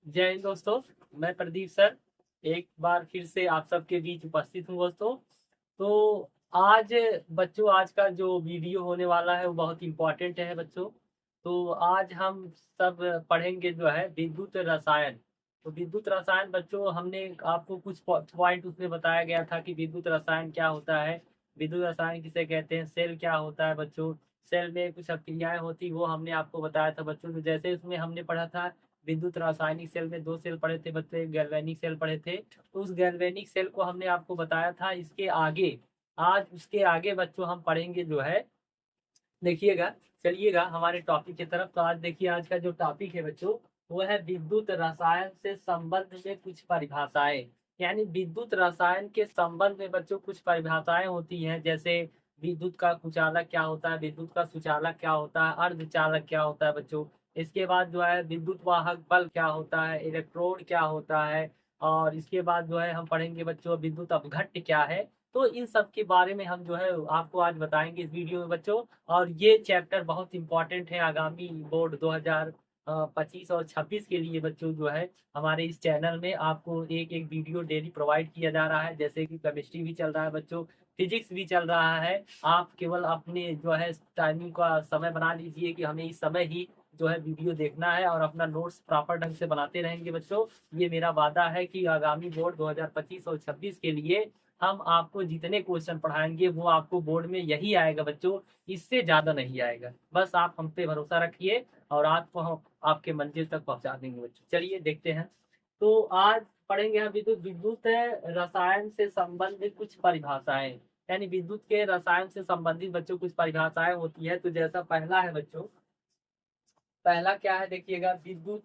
जय हिंद दोस्तों। मैं प्रदीप सर एक बार फिर से आप सबके बीच उपस्थित हूँ दोस्तों। तो आज बच्चों आज का जो वीडियो होने वाला है वो बहुत इम्पोर्टेंट है बच्चों। तो आज हम सब पढ़ेंगे जो है विद्युत रसायन। तो विद्युत रसायन बच्चों हमने आपको कुछ पॉइंट उसमें बताया गया था कि विद्युत रसायन क्या होता है, विद्युत रसायन किसे कहते हैं, सेल क्या होता है बच्चों, सेल में कुछ अक्रियाएं होती वो हमने आपको बताया था बच्चों। तो जैसे उसमें हमने पढ़ा था विद्युत रासायनिक सेल में दो सेल पढ़े थे बच्चे, एक गैल्वेनिक सेल पढ़े थे। तो उस गैल्वेनिक सेल को हमने आपको बताया था। इसके आगे आज उसके आगे बच्चों हम पढ़ेंगे जो है, देखिएगा, चलिएगा हमारे टॉपिक की तरफ। तो आज देखिए आज का जो टॉपिक है बच्चों वो है विद्युत रसायन से संबंध में कुछ परिभाषाएं। यानी विद्युत रसायन के संबंध में बच्चों कुछ परिभाषाएं होती हैं, जैसे विद्युत का कुचालक क्या होता है, विद्युत का सुचालक क्या होता है, अर्धचालक क्या होता है बच्चों। इसके बाद जो है विद्युत वाहक बल क्या होता है, इलेक्ट्रोड क्या होता है। और इसके बाद जो है हम पढ़ेंगे बच्चों विद्युत अपघट्य क्या है। तो इन सब के बारे में हम जो है आपको आज बताएंगे इस वीडियो में बच्चों। और ये चैप्टर बहुत इंपॉर्टेंट है आगामी बोर्ड 2025 और 26 के लिए बच्चों। जो है हमारे इस चैनल में आपको एक एक वीडियो डेली प्रोवाइड किया जा रहा है, जैसे कि केमिस्ट्री भी चल रहा है बच्चों, फिजिक्स भी चल रहा है। आप केवल अपने जो है टाइमिंग का समय बना लीजिए कि हमें इस समय ही जो है वीडियो देखना है और अपना नोट्स प्रॉपर ढंग से बनाते रहेंगे बच्चों। ये मेरा वादा है कि आगामी बोर्ड 2025 और 26 के लिए हम आपको जितने क्वेश्चन पढ़ाएंगे वो आपको बोर्ड में यही आएगा बच्चों, इससे ज्यादा नहीं आएगा। बस आप हम पे भरोसा रखिए और आपको हम आपके मंजिल तक पहुंचा देंगे बच्चों। चलिए देखते हैं। तो आज पढ़ेंगे हम विद्युत विद्युत रसायन से संबंधित कुछ परिभाषाएं। यानी विद्युत के रसायन से संबंधित बच्चों कुछ परिभाषाएं होती है। तो जैसा पहला है बच्चों, पहला क्या है देखिएगा, विद्युत,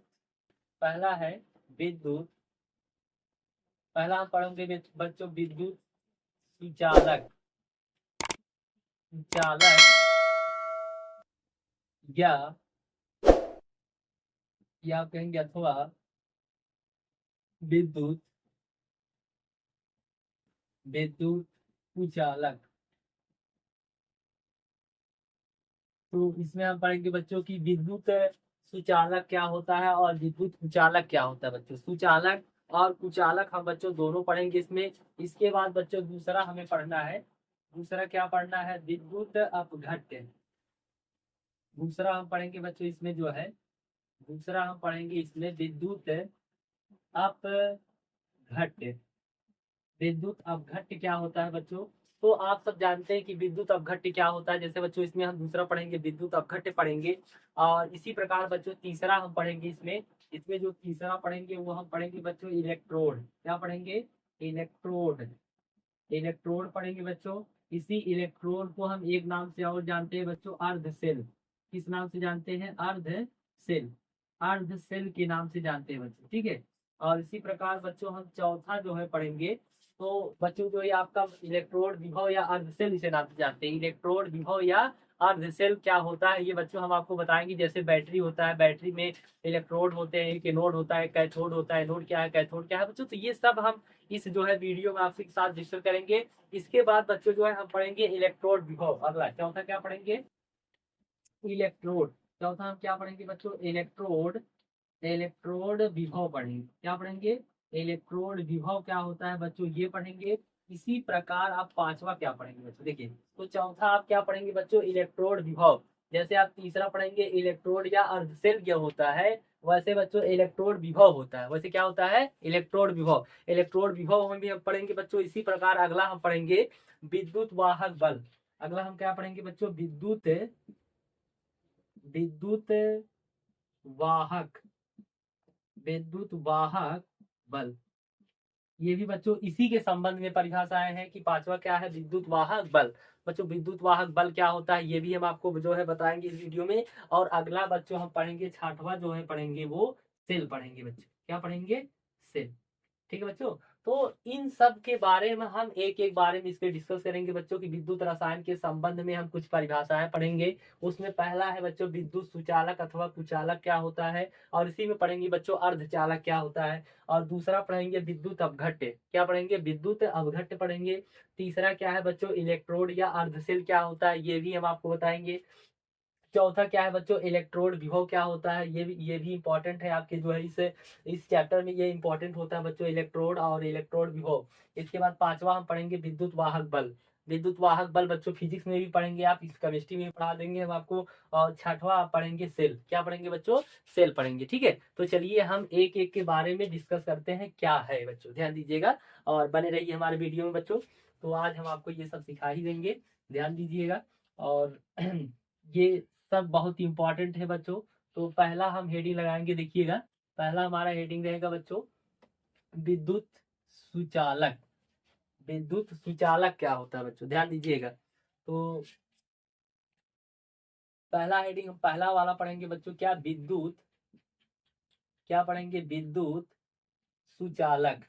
पहला है विद्युत, पहला हम पढ़ेंगे बच्चों विद्युत सुचालक, चालक या आप कहेंगे अथवा विद्युत विद्युत कुचालक। तो इसमें हम पढ़ेंगे बच्चों की विद्युत सुचालक क्या होता है और विद्युत कुचालक क्या होता है बच्चों। सुचालक और कुचालक हम बच्चों दोनों पढ़ेंगे इसमें। इसके बाद बच्चों दूसरा हमें पढ़ना है, दूसरा क्या पढ़ना है, विद्युत अपघट्य। दूसरा हम पढ़ेंगे बच्चों इसमें जो है, दूसरा हम पढ़ेंगे इसमें विद्युत अपघट्य। विद्युत अपघट्य क्या होता है बच्चों। तो आप सब जानते हैं कि विद्युत अपघट्य क्या होता है। जैसे बच्चों इसमें हम दूसरा पढ़ेंगे विद्युत अपघट्य पढ़ेंगे। और इसी प्रकार बच्चों तीसरा हम पढ़ेंगे इसमें, इसमें जो तीसरा पढ़ेंगे वो हम पढ़ेंगे बच्चों इलेक्ट्रोड। क्या पढ़ेंगे, इलेक्ट्रोड। इलेक्ट्रोड पढ़ेंगे बच्चों। इसी इलेक्ट्रोड को हम एक नाम से और जानते हैं बच्चों, अर्ध सेल। किस नाम से जानते हैं, अर्ध सेल। अर्ध सेल के नाम से जानते हैं बच्चों, ठीक है। और इसी प्रकार बच्चों हम चौथा जो है पढ़ेंगे। तो बच्चों जो ये आपका इलेक्ट्रोड विभव या अर्ध सेल इसे नाम से जानते हैं, इलेक्ट्रोड विभव या अर्ध सेल क्या होता है ये बच्चों हम आपको बताएंगे। जैसे बैटरी होता है, बैटरी में इलेक्ट्रोड होते हैं, एक एनोड होता है, कैथोड होता है। एनोड क्या है, कैथोड क्या है बच्चों। तो ये सब हम इस जो है वीडियो में आपके साथ डिस्कस करेंगे। इसके बाद बच्चों जो है हम पढ़ेंगे इलेक्ट्रोड विभव। अगला चौथा क्या पढ़ेंगे, इलेक्ट्रोड। चौथा हम क्या पढ़ेंगे बच्चों, इलेक्ट्रोड। इलेक्ट्रोड विभव पढ़ेंगे। क्या पढ़ेंगे, इलेक्ट्रोड विभव क्या होता है बच्चों ये पढ़ेंगे। इसी प्रकार आप पांचवा क्या पढ़ेंगे बच्चों, देखिए। तो चौथा आप क्या पढ़ेंगे बच्चों, इलेक्ट्रोड विभव। जैसे आप तीसरा पढ़ेंगे इलेक्ट्रोड या अर्धसेल क्या होता है, वैसे बच्चों इलेक्ट्रोड विभव होता है। वैसे क्या होता है, इलेक्ट्रोड विभव। इलेक्ट्रोड विभव हम भी पढ़ेंगे बच्चों। इसी प्रकार अगला हम पढ़ेंगे विद्युत वाहक बल। अगला हम क्या पढ़ेंगे बच्चों, विद्युत विद्युत वाहक, विद्युत वाहक बल। ये भी बच्चों इसी के संबंध में परिभाषाएं हैं कि पांचवा क्या है, विद्युत वाहक बल। बच्चों विद्युत वाहक बल क्या होता है ये भी हम आपको जो है बताएंगे इस वीडियो में। और अगला बच्चों हम पढ़ेंगे छठवा जो है पढ़ेंगे वो सेल पढ़ेंगे बच्चों। क्या पढ़ेंगे, सेल। ठीक है बच्चों। तो इन सब के बारे में हम एक एक बारे में इसके डिस्कस करेंगे बच्चों की। विद्युत रसायन के संबंध में हम कुछ परिभाषाएं पढ़ेंगे। उसमें पहला है बच्चों विद्युत सुचालक अथवा कुचालक क्या होता है। और इसी में पढ़ेंगे बच्चों अर्धचालक क्या होता है। और दूसरा पढ़ेंगे विद्युत अपघट्य। क्या पढ़ेंगे, विद्युत अपघट्य पढ़ेंगे। तीसरा क्या है बच्चों, इलेक्ट्रोड या अर्धसेल क्या होता है ये भी हम आपको बताएंगे। चौथा क्या है बच्चों, इलेक्ट्रोड विभव क्या होता है, ये भी इंपॉर्टेंट है आपके जो है इस चैप्टर में, ये इंपॉर्टेंट होता है बच्चों, इलेक्ट्रोड और इलेक्ट्रोड विभव। इसके बाद पांचवा हम पढ़ेंगे विद्युत वाहक बल। विद्युत वाहक बल बच्चों फिजिक्स में भी पढ़ेंगे आप, इस केमिस्ट्री में भी पढ़ा देंगे हम आपको। और छठवा आप पढ़ेंगे सेल, क्या पढ़ेंगे बच्चों, सेल पढ़ेंगे। ठीक है, तो चलिए हम एक एक के बारे में डिस्कस करते हैं क्या है बच्चों, ध्यान दीजिएगा और बने रहिए हमारे वीडियो में बच्चों। तो आज हम आपको ये सब सिखा ही देंगे, ध्यान दीजिएगा। और ये सब बहुत इंपॉर्टेंट है बच्चों। तो पहला हम हेडिंग लगाएंगे, देखिएगा पहला हमारा हेडिंग रहेगा बच्चों विद्युत सुचालक। विद्युत सुचालक क्या होता है बच्चों, ध्यान दीजिएगा। तो पहला हेडिंग हम पहला वाला पढ़ेंगे बच्चों, क्या विद्युत, क्या पढ़ेंगे, विद्युत सुचालक।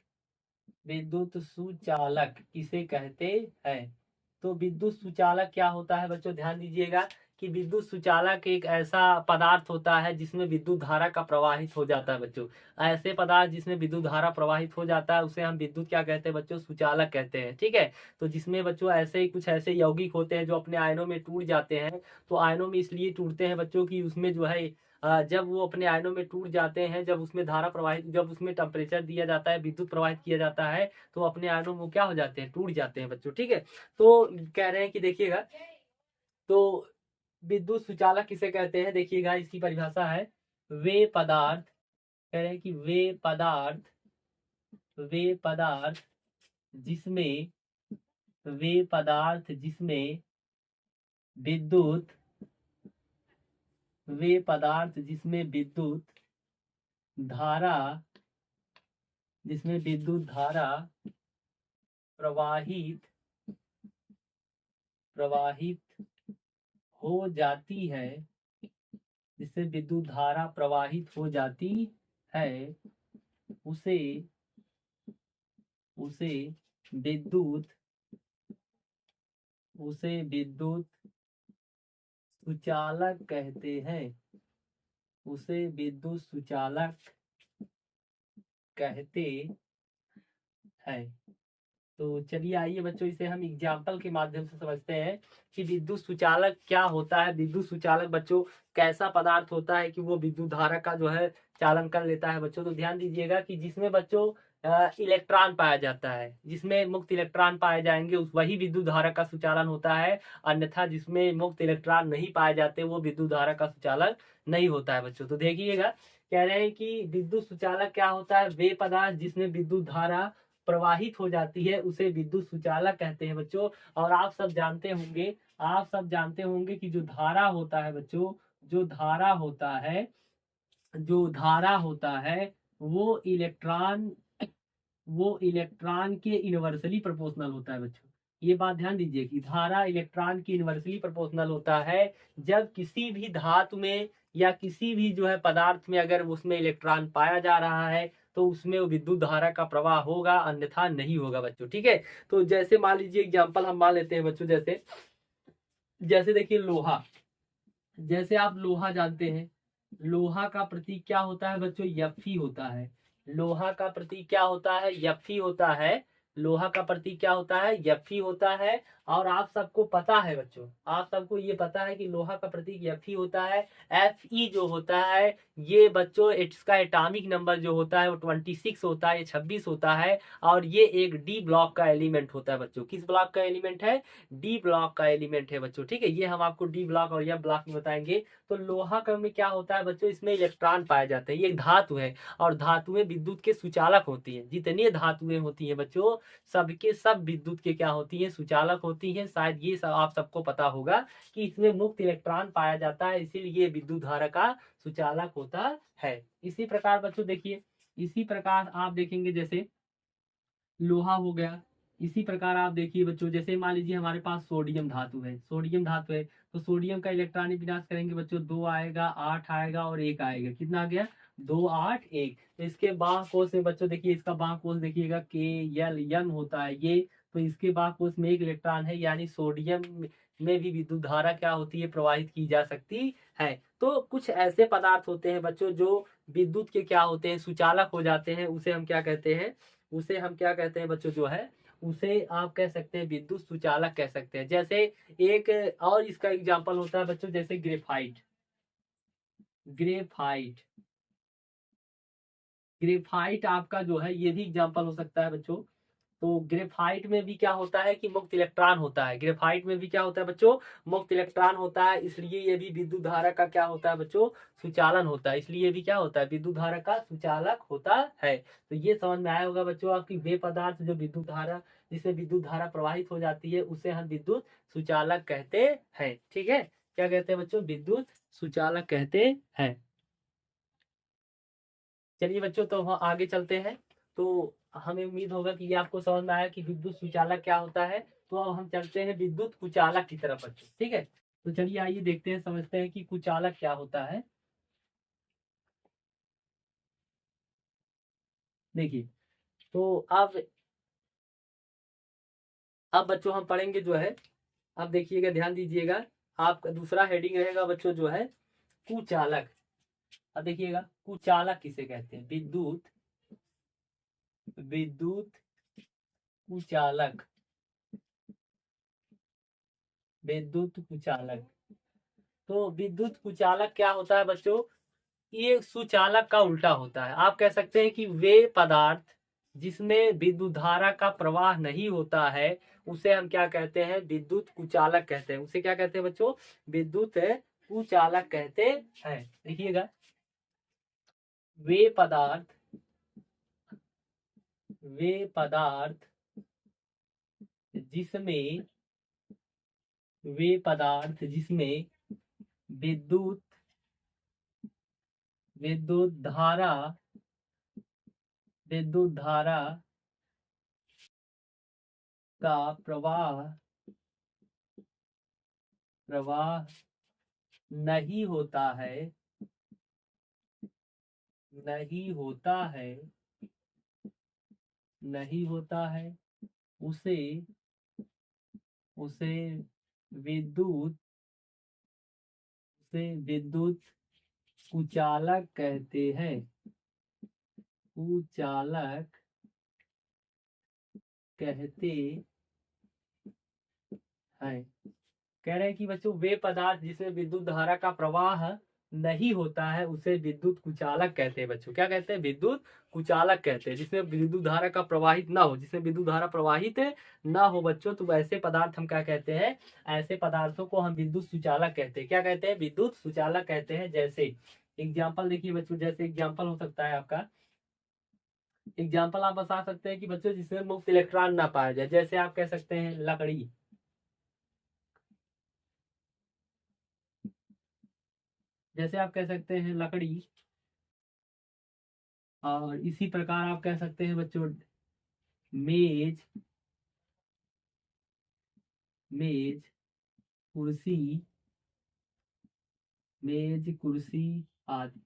विद्युत सुचालक किसे कहते हैं। तो विद्युत सुचालक क्या होता है बच्चों, ध्यान दीजिएगा कि विद्युत सुचालक एक ऐसा पदार्थ होता है जिसमें विद्युत धारा का प्रवाहित हो जाता है बच्चों। ऐसे पदार्थ जिसमें विद्युत धारा प्रवाहित हो जाता है उसे हम विद्युत क्या कहते हैं बच्चों, सुचालक कहते हैं। ठीक है, तो जिसमें बच्चों ऐसे ही कुछ ऐसे यौगिक होते हैं जो अपने आयनों में टूट जाते हैं। तो आयनों में इसलिए टूटते हैं बच्चों की उसमें जो है जब वो अपने आयनों में टूट जाते हैं, जब उसमें धारा प्रवाहित, जब उसमें टेम्परेचर दिया जाता है, विद्युत प्रवाहित किया जाता है, तो अपने आयनों में क्या हो जाते हैं, टूट जाते हैं बच्चों। ठीक है, तो कह रहे हैं कि देखिएगा, तो विद्युत सुचालक किसे कहते हैं, देखिएगा इसकी परिभाषा है, वे पदार्थ, कह रहे हैं कि वे पदार्थ जिसमें, वे पदार्थ जिसमें विद्युत, वे पदार्थ जिसमें विद्युत धारा, जिसमें विद्युत धारा प्रवाहित हो जाती है, जिससे विद्युत धारा प्रवाहित हो जाती है, उसे विद्युत, विद्युत सुचालक कहते हैं, उसे विद्युत सुचालक कहते हैं। तो चलिए आइए बच्चों इसे हम एग्जाम्पल के माध्यम से समझते हैं कि विद्युत सुचालक क्या होता है। विद्युत सुचालक बच्चों कैसा पदार्थ होता है कि वो विद्युत धारा का जो है चालन कर लेता है बच्चों। तो ध्यान दीजिएगा कि जिसमें बच्चों इलेक्ट्रॉन पाया जाता है, जिसमें मुक्त इलेक्ट्रॉन पाए जाएंगे उस वही विद्युत धारा का सुचालन होता है। अन्यथा जिसमें मुक्त इलेक्ट्रॉन नहीं पाए जाते वो विद्युत धारा का सुचालन नहीं होता है बच्चों। तो देखिएगा कह रहे हैं कि विद्युत सुचालक क्या होता है, वे पदार्थ जिसमें विद्युत धारा प्रवाहित हो जाती है उसे विद्युत सुचालक कहते हैं बच्चों। और आप सब जानते होंगे, आप सब जानते होंगे कि जो धारा होता है बच्चों, जो धारा होता है, जो धारा होता है वो इलेक्ट्रॉन, वो इलेक्ट्रॉन के इनवर्सली प्रोपोर्शनल होता है बच्चों। ये बात ध्यान दीजिए कि धारा इलेक्ट्रॉन की इनवर्सली प्रोपोर्शनल होता है। जब किसी भी धातु में या किसी भी जो है पदार्थ में अगर उसमें इलेक्ट्रॉन पाया जा रहा है तो उसमें विद्युत धारा का प्रवाह होगा, अन्यथा नहीं होगा बच्चों। ठीक है, तो जैसे मान लीजिए एग्जाम्पल हम मान लेते हैं बच्चों, जैसे जैसे देखिए लोहा, जैसे आप लोहा जानते हैं, लोहा का प्रतीक क्या होता है बच्चों, Fe होता है। लोहा का प्रतीक क्या होता है, Fe होता है। लोहा का प्रतीक क्या होता है, Fe होता है। और आप सबको पता है बच्चों, आप सबको ये पता है कि लोहा का प्रतीक Fe होता है। Fe जो होता है ये बच्चों इसका एटॉमिक नंबर जो होता है वो 26 होता है, 26 होता है। और ये एक डी ब्लॉक का एलिमेंट होता है बच्चों। किस ब्लॉक का एलिमेंट है, डी ब्लॉक का एलिमेंट है बच्चों। ठीक है, ये हम आपको डी ब्लॉक और एफ ब्लॉक में बताएंगे। तो लोहा का में क्या होता है बच्चों, इसमें इलेक्ट्रॉन पाए जाते हैं, ये एक धातु है। और धातुएं विद्युत के सुचालक होती हैं। जितनी धातुएं होती हैं बच्चों सबके सब विद्युत के क्या होती हैं, सुचालक होती हैं। शायद ये सब आप सबको पता होगा कि इसमें मुक्त इलेक्ट्रॉन पाया जाता है, इसीलिए विद्युत धारा का सुचालक होता है। इसी प्रकार बच्चों देखिए, इसी प्रकार आप देखेंगे जैसे लोहा हो गया। इसी प्रकार आप देखिए बच्चों, जैसे मान लीजिए हमारे पास सोडियम धातु है, सोडियम धातु है तो सोडियम का इलेक्ट्रॉनिक विन्यास करेंगे बच्चों, 2 आएगा, 8 आएगा और 1 आएगा। कितना आ गया, 2 8 1। तो इसके बाह कोष में बच्चों देखिए, इसका बाह कोष देखिएगा K L होता है ये। तो इसके बाह कोष में 1 इलेक्ट्रॉन है, यानी सोडियम में भी विद्युत धारा क्या होती है, प्रवाहित की जा सकती है। तो कुछ ऐसे पदार्थ होते हैं बच्चों जो विद्युत के क्या होते हैं, सुचालक हो जाते हैं। उसे हम क्या कहते हैं, उसे हम क्या कहते हैं बच्चों, जो है उसे आप कह सकते हैं विद्युत सुचालक कह सकते हैं। जैसे एक और इसका एग्जाम्पल होता है बच्चों, जैसे ग्रेफाइट। ग्रेफाइट ग्रेफाइट आपका जो है ये भी एग्जाम्पल हो सकता है बच्चों। तो ग्रेफाइट में भी क्या होता है कि मुक्त इलेक्ट्रॉन होता है। ग्रेफाइट में भी क्या होता है बच्चों, मुक्त इलेक्ट्रॉन होता है, इसलिए ये भी विद्युत धारा का क्या होता है बच्चों, सुचालन होता है। इसलिए ये भी क्या होता है, विद्युत धारा का सुचालक होता है। तो ये समझ में आया होगा बच्चों आपकी, वे पदार्थ जो विद्युत धारा, जिसमें विद्युत धारा प्रवाहित हो जाती है उसे हम विद्युत सुचालक कहते हैं। ठीक है, क्या कहते हैं बच्चों, विद्युत सुचालक कहते हैं। चलिए बच्चों, तो हम आगे चलते हैं। तो हमें उम्मीद होगा कि ये आपको समझ में आया कि विद्युत सुचालक क्या होता है। तो अब हम चलते हैं विद्युत कुचालक की तरफ बच्चों। ठीक है, तो चलिए आइए देखते हैं, समझते हैं कि कुचालक क्या होता है। देखिए, तो अब बच्चों हम पढ़ेंगे जो है, अब देखिएगा, ध्यान दीजिएगा। आपका दूसरा हेडिंग रहेगा बच्चों जो है कुचालक। अब देखिएगा, कुचालक किसे कहते हैं, विद्युत विद्युत कुचालक। विद्युत कुचालक, तो विद्युत कुचालक क्या होता है बच्चों, ये सुचालक का उल्टा होता है। आप कह सकते हैं कि वे पदार्थ जिसमें विद्युत धारा का प्रवाह नहीं होता है उसे हम क्या कहते हैं, विद्युत कुचालक कहते हैं। उसे क्या कहते हैं बच्चों, विद्युत कुचालक कहते हैं। देखिएगा, वे पदार्थ वे पदार्थ जिसमें जिसमें विद्युत विद्युत धारा विद्युत धारा का प्रवाह प्रवाह नहीं होता है नहीं होता है नहीं होता है उसे उसे विद्युत विद्युत कुचालक कहते हैं। कुचालक कहते हैं। कह रहे हैं कि बच्चों, वे पदार्थ जिसमें विद्युत धारा का प्रवाह नहीं होता है उसे विद्युत कुचालक कहते हैं। बच्चों क्या कहते हैं, विद्युत कुचालक कहते हैं। जिसमें विद्युत धारा का प्रवाहित ना हो, जिसमें विद्युत धारा प्रवाहित ना हो बच्चों, तो ऐसे पदार्थ हम क्या कहते हैं, ऐसे पदार्थों को हम विद्युत सुचालक कहते हैं। क्या कहते हैं, विद्युत सुचालक कहते हैं। जैसे एग्जाम्पल देखिए बच्चों, जैसे एग्जाम्पल हो सकता है आपका, एग्जाम्पल आप बता सकते हैं कि बच्चों जिसमें मुक्त इलेक्ट्रॉन ना पाया जाए। जैसे आप कह सकते हैं लकड़ी, जैसे आप कह सकते हैं लकड़ी। और इसी प्रकार आप कह सकते हैं बच्चों मेज मेज कुर्सी कुर्सी आदि।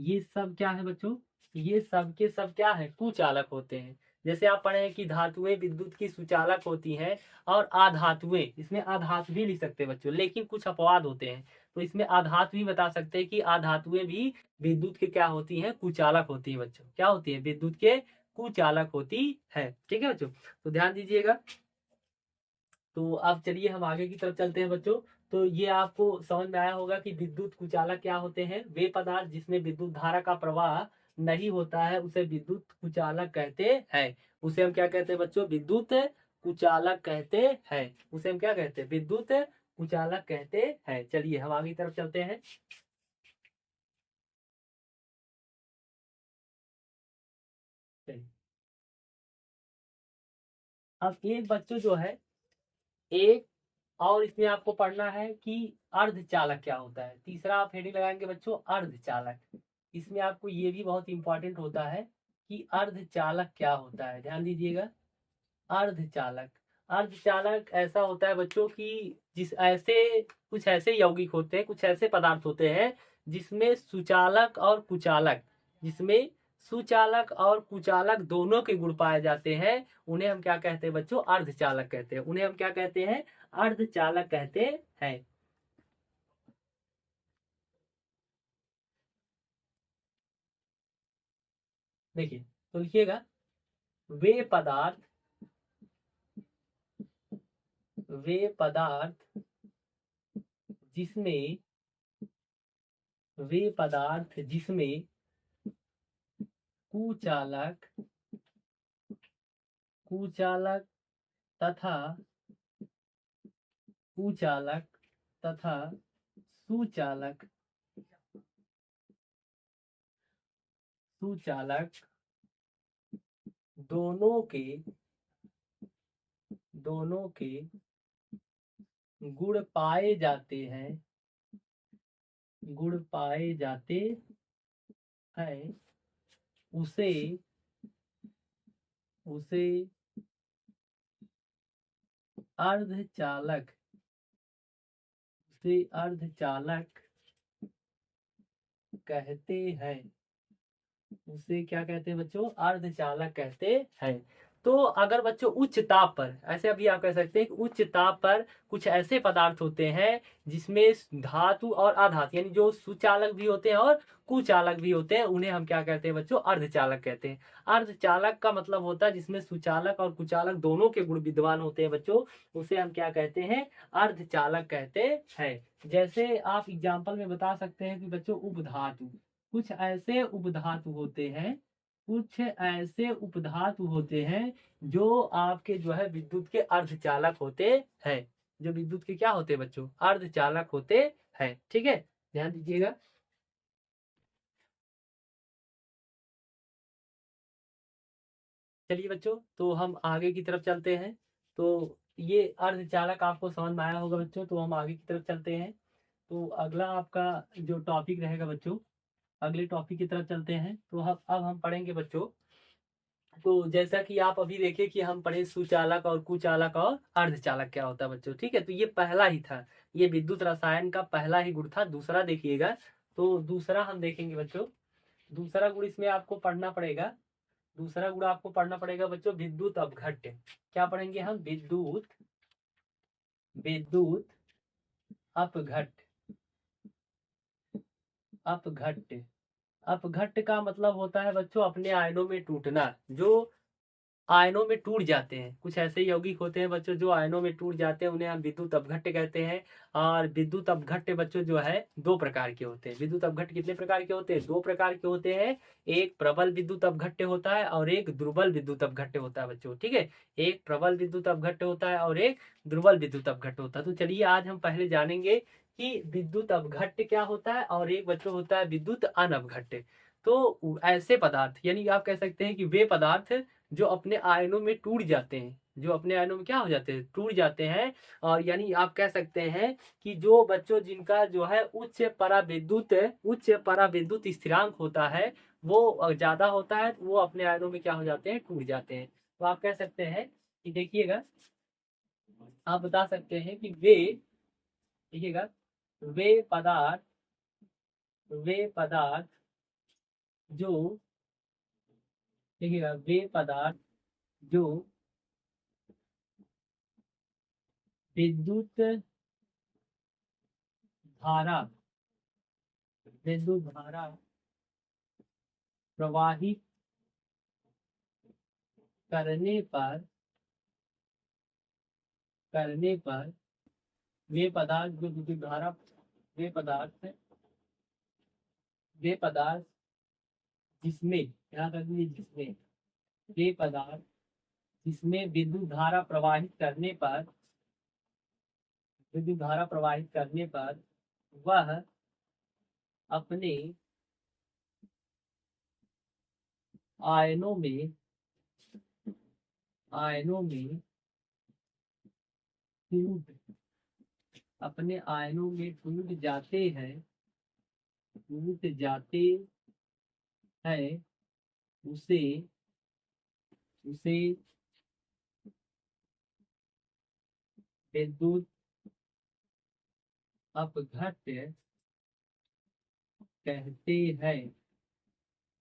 ये सब क्या है बच्चों, ये सब के सब क्या है, कुचालक होते हैं। जैसे आप पढ़े हैं कि धातुएं विद्युत की सुचालक होती हैं, और आधातुएं, इसमें आधातु भी लिख सकते हैं बच्चों, लेकिन कुछ अपवाद होते हैं। तो इसमें आधातु भी बता सकते हैं कि आधातुएं भी विद्युत के क्या होती हैं, कुचालक होती हैं बच्चों। क्या होती है, विद्युत के कुचालक होती है। ठीक है बच्चों, तो ध्यान दीजिएगा। तो अब चलिए हम आगे की तरफ चलते हैं बच्चों। तो ये आपको समझ में आया होगा कि विद्युत कुचालक क्या होते हैं। वे पदार्थ जिसमें विद्युत धारा का प्रवाह नहीं होता है उसे विद्युत कुचालक कहते हैं। उसे हम क्या कहते हैं बच्चों, विद्युत कुचालक कहते हैं। उसे हम क्या कहते हैं, विद्युत कुचालक कहते हैं। चलिए हम आगे की तरफ चलते हैं। अब एक बच्चों जो है, एक और इसमें आपको पढ़ना है कि अर्धचालक क्या होता है। तीसरा आप हेडिंग लगाएंगे बच्चों, अर्धचालक। इसमें आपको ये भी बहुत इंपॉर्टेंट होता है कि अर्धचालक क्या होता है। ध्यान दीजिएगा, अर्धचालक अर्धचालक ऐसा होता है बच्चों कि जिस ऐसे कुछ ऐसे यौगिक होते हैं, कुछ ऐसे पदार्थ होते हैं जिसमें सुचालक और कुचालक जिसमें सुचालक और कुचालक दोनों के गुण पाए जाते हैं। उन्हें हम क्या कहते हैं बच्चों, अर्धचालक कहते हैं। उन्हें हम क्या कहते हैं, अर्धचालक कहते हैं। देखिए, तो लिखिएगा, वे पदार्थ वे पदार्थ जिसमें कुचालक तथा सुचालक दोनों के गुण पाए जाते हैं उसे अर्धचालक कहते हैं। उसे क्या कहते हैं बच्चों? अर्धचालक कहते हैं। तो अगर बच्चों उच्च ताप पर, ऐसे अभी आप कह सकते हैं कि उच्च ताप पर कुछ ऐसे पदार्थ होते हैं जिसमें धातु और अधातु यानी जो सुचालक भी होते हैं और कुचालक भी होते हैं, उन्हें हम क्या कहते हैं बच्चों? अर्धचालक कहते हैं। अर्धचालक का मतलब होता है जिसमें सुचालक और कुचालक दोनों के गुण विद्यमान होते हैं बच्चों, उसे हम क्या कहते हैं? अर्धचालक कहते हैं। जैसे आप एग्जाम्पल में बता सकते हैं कि बच्चों उपधातु, कुछ ऐसे उपधातु होते हैं जो आपके जो है विद्युत के अर्धचालक होते हैं, जो विद्युत के क्या होते हैं बच्चों? अर्धचालक होते हैं। ठीक है, ध्यान दीजिएगा। चलिए बच्चों, तो हम आगे की तरफ चलते हैं। तो ये अर्धचालक आपको समझ में आया होगा बच्चों, तो हम आगे की तरफ चलते हैं। तो अगला आपका जो टॉपिक रहेगा बच्चों, अगले टॉपिक की तरफ चलते हैं। तो अब हम पढ़ेंगे बच्चों। तो जैसा कि आप अभी देखिए कि हम पढ़े सुचालक और कुचालक और अर्धचालक क्या होता है बच्चों। ठीक है, तो ये पहला ही था, ये विद्युत रसायन का पहला ही गुण था। दूसरा देखिएगा, तो दूसरा हम देखेंगे बच्चों। दूसरा गुण इसमें आपको पढ़ना पड़ेगा। दूसरा गुण आपको पढ़ना पड़ेगा बच्चों विद्युत अपघट्य। क्या पढ़ेंगे हम? विद्युत अपघट्य। अपघट्य का मतलब होता है बच्चों अपने आयनों में टूटना। जो आयनों में टूट जाते हैं, कुछ ऐसे यौगिक होते हैं बच्चों जो आयनों में टूट जाते हैं, उन्हें हम विद्युत अपघट्य कहते हैं। और विद्युत अपघट्य बच्चों जो है दो प्रकार के होते हैं। विद्युत अपघट्य कितने प्रकार के होते हैं? दो प्रकार के होते हैं। एक प्रबल विद्युत अपघट्य होता है और एक दुर्बल विद्युत अपघट्य होता है बच्चों। ठीक है, एक प्रबल विद्युत अपघट्य होता है और एक दुर्बल विद्युत अपघट्य होता है। तो चलिए आज हम पहले जानेंगे कि विद्युत अपघट्य क्या होता है और एक बच्चों होता है विद्युत अनअपघट्य। तो ऐसे पदार्थ यानी आप कह सकते हैं कि वे पदार्थ जो अपने आयनों में टूट जाते हैं, जो अपने आयनों में क्या हो जाते हैं? टूट जाते हैं। और यानी आप कह सकते हैं कि जो बच्चों जिनका जो है उच्च पराविद्युत स्थिरांक होता है वो ज्यादा होता है, वो अपने आयनों में क्या हो जाते हैं? टूट जाते हैं। तो आप कह सकते हैं कि देखिएगा, आप बता सकते हैं कि देखिएगा वे पदार्थ जो देखिएगा वे पदार्थ जो विद्युत धारा प्रवाहित करने पर वे पदार्थ जो विद्युत धारा वे पदार्थ जिसमें ध्यान रखिए, वे पदार्थ जिसमें विद्युत धारा प्रवाहित करने पर वह अपने आयनों में टूट जाते हैं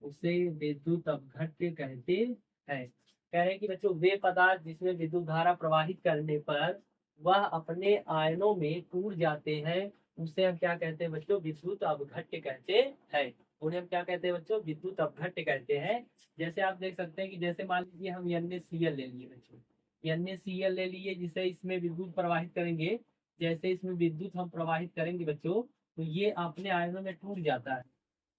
उसे विद्युत अपघट्य कहते हैं। कह रहे हैं कि बच्चों वे पदार्थ जिसमें विद्युत धारा प्रवाहित करने पर वह अपने आयनों में टूट जाते हैं, उसे हम क्या कहते हैं बच्चों? विद्युत अपघट्य कहते हैं। उन्हें हम क्या कहते हैं बच्चों? विद्युत अपघट्य कहते हैं। जैसे आप देख सकते हैं कि जैसे मान लीजिए हम NaCl ले लिए बच्चों, NaCl ले लिए, जिसे इसमें विद्युत प्रवाहित करेंगे। जैसे इसमें विद्युत हम प्रवाहित करेंगे बच्चों, तो ये अपने आयनों में टूट जाता है।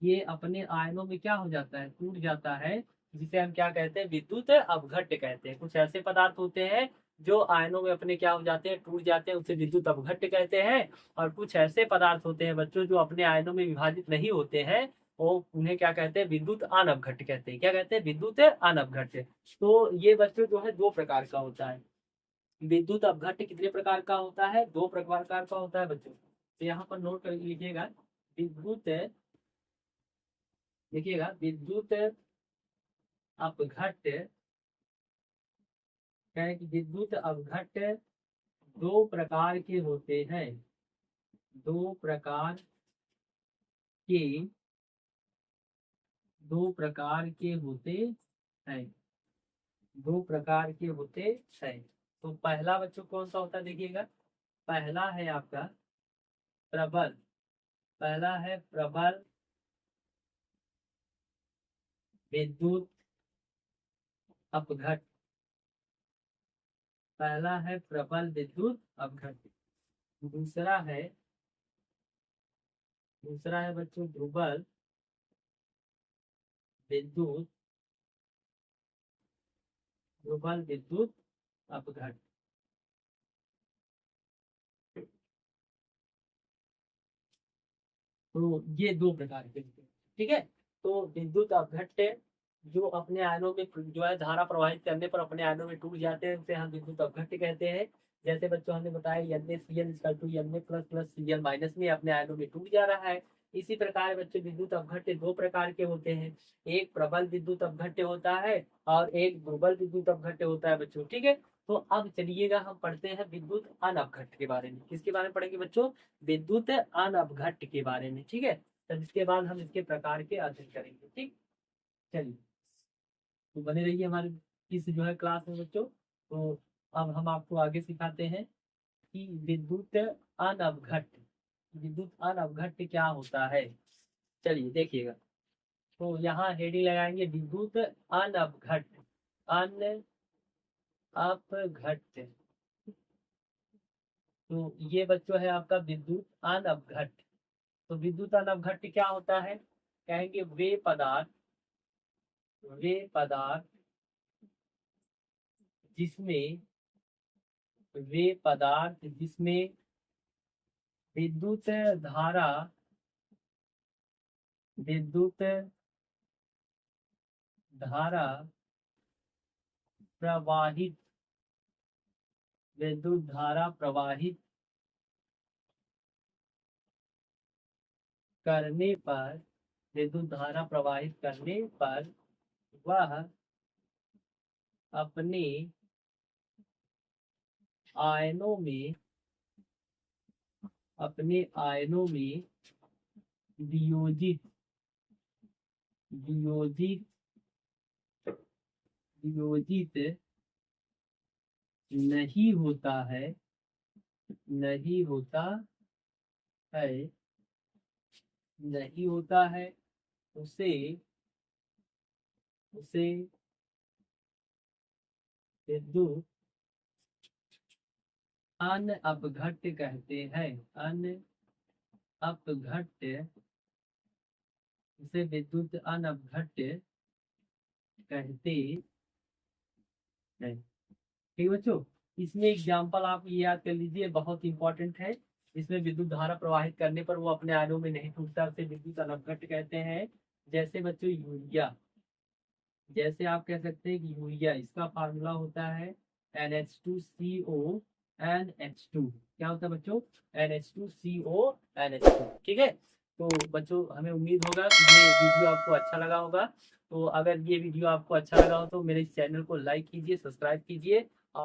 ये अपने आयनों में क्या हो जाता है, टूट जाता है, जिसे हम क्या कहते हैं, विद्युत अपघट्य कहते हैं। कुछ ऐसे पदार्थ होते हैं जो आयनों में अपने क्या हो जाते हैं, टूट जाते हैं, उसे विद्युत अपघट्य कहते हैं। और कुछ ऐसे पदार्थ होते हैं बच्चों जो अपने आयनों में विभाजित नहीं होते हैं, वो उन्हें क्या कहते हैं, विद्युत अनअपघट्य कहते हैं। क्या कहते हैं, विद्युत अनअपघट्य। तो ये बच्चों जो है दो प्रकार का होता है। विद्युत अपघट्य कितने प्रकार का होता है, दो प्रकार का होता है बच्चों। तो यहाँ पर नोट कर लीजिएगा, विद्युत, देखिएगा, विद्युत अपघट्य, क्या है कि विद्युत अपघट्य दो प्रकार के होते हैं। दो प्रकार के, दो प्रकार के होते हैं, दो प्रकार के होते हैं। तो पहला बच्चों कौन सा होता है, देखिएगा, पहला है आपका प्रबल, पहला है प्रबल विद्युत अपघट्य, पहला है प्रबल विद्युत अपघट्य। दूसरा है, दूसरा है बच्चों दुर्बल विद्युत, दुर्बल विद्युत अपघट्य। तो ये दो प्रकार के होते हैं, ठीक है। तो विद्युत अपघट्य जो अपने आयनों में जो है धारा प्रवाहित करने पर अपने आयनों में टूट जाते हैं, उसे हम विद्युत अपघट्य कहते हैं। जैसे बच्चों हमने बताया NaCl Na plus plus Cl minus में अपने आयनों में टूट जा रहा है। इसी प्रकार बच्चों विद्युत अपघट्य दो प्रकार के होते हैं, एक प्रबल विद्युत अपघट्य होता है और एक दुर्बल विद्युत अपघट्य होता है बच्चों, ठीक है। तो अब चलिएगा हम पढ़ते हैं विद्युत अनअपघट्य के बारे में। किसके बारे में पढ़ेंगे बच्चों, विद्युत अनअपघट्य के बारे में, ठीक है। तब इसके बाद हम इसके प्रकार के अध्ययन करेंगे, ठीक। चलिए, तो बने रहिए हमारे इस जो है क्लास में बच्चों। तो अब हम आपको आगे सिखाते हैं कि विद्युत अनअपघट्य, विद्युत अनअपघट्य क्या होता है। चलिए देखिएगा, तो यहाँ हेडिंग लगाएंगे विद्युत अनअपघट्य, अनअपघट्य। तो ये बच्चों है आपका विद्युत अनअपघट्य। तो विद्युत अनअपघट्य क्या होता है, कहेंगे वे पदार्थ, वे पदार्थ जिसमें, वे पदार्थ जिसमें विद्युत धारा, विद्युत धारा प्रवाहित, विद्युत धारा प्रवाहित करने पर, विद्युत धारा प्रवाहित करने पर वह अपने आयनों में, अपने आयनों में वियोजित, वियोजित, वियोजित नहीं होता है, नहीं होता है, नहीं होता है, उसे, उसे विद्युत अनअपघट्य कहते हैं। अनअपघट्य, उसे विद्युत अनअपघट्य कहते हैं, ठीक बच्चों। इसमें एग्जाम्पल आप ये याद कर लीजिए, बहुत इंपॉर्टेंट है। इसमें विद्युत धारा प्रवाहित करने पर वो अपने आयनों में नहीं टूटता, उसे विद्युत अनअपघट्य कहते हैं। जैसे बच्चों यूरिया, जैसे आप कह सकते हैं कि यूरिया, इसका फार्मूला होता है NH2CO NH2। क्या होता है बच्चों, NH2CO NH2, ठीक है। तो बच्चों हमें उम्मीद होगा कि ये वीडियो आपको अच्छा लगा होगा। तो अगर ये वीडियो आपको अच्छा लगा हो तो मेरे इस चैनल को लाइक कीजिए, सब्सक्राइब कीजिए